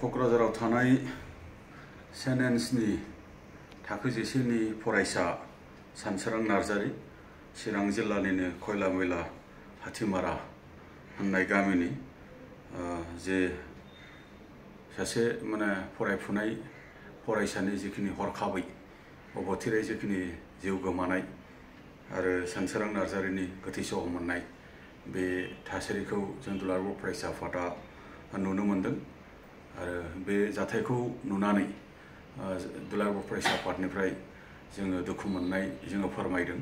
क'क्राझाराव थानाय सेन्ट एन्सनि थाखो 10 नि फरायसा सानसोरां नार्जारी चिरां जिल्लानिनो खयला मैला हाथिमारा होननाय गामिनि जे सासे फरायफुनाय फरायसानि जिखिनि हरखाबै अबथिरायै जिखिनि जिउ गोमानाय आरो सानसोरां नार्जारीनि गोथै सह मोननाय बे थासारिखौ जों दुलाराय बर' फरायसा आफादा नुनो मोनदों आरो बे जाथायखौ नुनानै दुलाराय बर' फरायसा आफादनिफ्राय जोङो दुखु मोननाय जोङो फोरमायदों।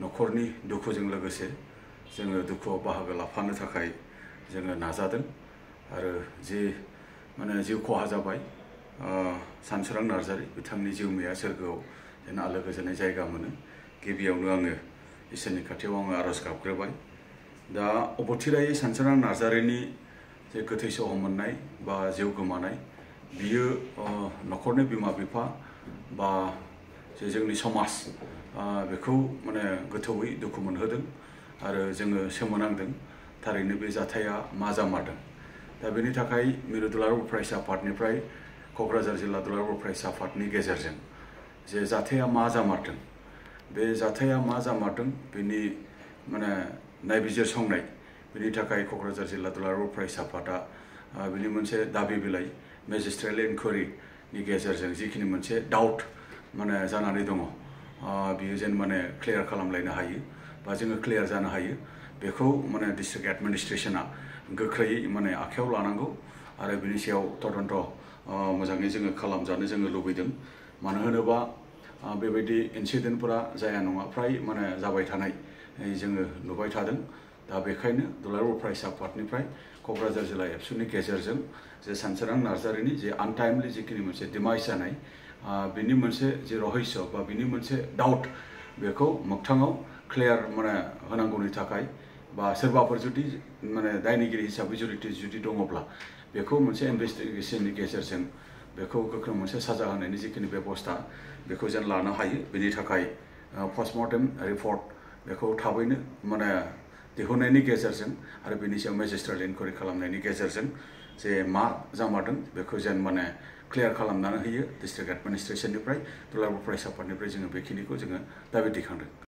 न'खरनि दुखुजों लोगोसे जोङो दुखुआव बाहागो लाफानो थाखाय जोङो नाजादों आरो जे जिउ खहा जाबाय सानसोरां नार्जारी बिथांनि जिउमाया सोरगोआव जेन आलो गोजोननाय जायगा मोनो गिबियावनो आङो इसोरनि खाथियाव आङो आरज गाबग्रोबाय। दा अबथिरायै सानसोरां नार्जारीनि जे गोथै सह मोननाय बा जिउ गोमानाय बियो न'खरनि बिमा बिफा बा जे जोंनि समाज बेखौ गोथौयै दुखु मोनहोदों आरो जोङो सोमोनांदों थारैनो बे जाथाया मा जामारदों। दा बेनि थाखाय मिरु दुलाराय बर' फरायसा आफादनिफ्राय क'क्राझार जिल्ला दुलाराय बर' फरायसा आफादनि गेजेरजों जे जाथाया मा जामारदों बे जाथाया मा जामारदों बेनि नायबिजिरसंनाय बेनि थाखाय क'क्राझार जिल्ला दुलाराय बर' फरायसा आफादा बिनि मोनसे दाबि बिलाइ मेजिस्ट्रेल इनकुवारिनि गेजेरजों जिखिनि मोनसे डाउट जानानै दङ बियो जेन क्लियार खालामलायनो हायो बा जोङो क्लियार जानो हायो बेखौ डिस्ट्रिक्ट एडमिनिस्ट्रेशना गोख्रैयै आखायाव लानांगौ आरो बिनि सायाव तदन्त मोजाङै जोङो खालामजानो जोङो लुबैदों। मानो होनोबा बेबायदि इनसिडेन्टफोरा जाया नङा फ्राय जाबाय थानाय जोङो नुबाय थादों। दा बेखायनो दुलाराय बर' फरायसा आफादनिफ्राय क'क्राझार जिल्ला एबसुनि गेजेरजों जे सानसोरां नार्जारीनि जे आनटाइमलि जिखिनि मोनसे डिमाइस जानाय बिनि मोनसे जे रहस्य बा बिनि मोनसे डाउट बेखौ मोगथाङाव क्लियार होनांगौनि थाखाय बा सोरबाफोर जुदि दायनिगिरि हिसाबै जुदि दङब्ला बेखौ मोनसे इनभेस्टिगेशननि गेजेरजों बेखौ गोख्रों मोनसे साजा होनायनि जिखिनि बेबस्था बेखौ जों लानो हायो। बेनि थाखाय पस्टमर्टेम रिपर्ट बेखौ थाबैनो दिहुननायनि गेजेरजों आरो बेनि सायाव मेजिस्ट्रेल इनकुवारि खालामनायनि गेजेरजों जे मा जामारदों बेखौ जेन क्लियार खालामनानै होयो डिस्ट्रिक्ट एडमिनिस्ट्रेशननिफ्राय दुलाराय बर' फरायसा आफादनिफ्राय जोङो बेखिनिखौ जोङो दाबि दैखांदों।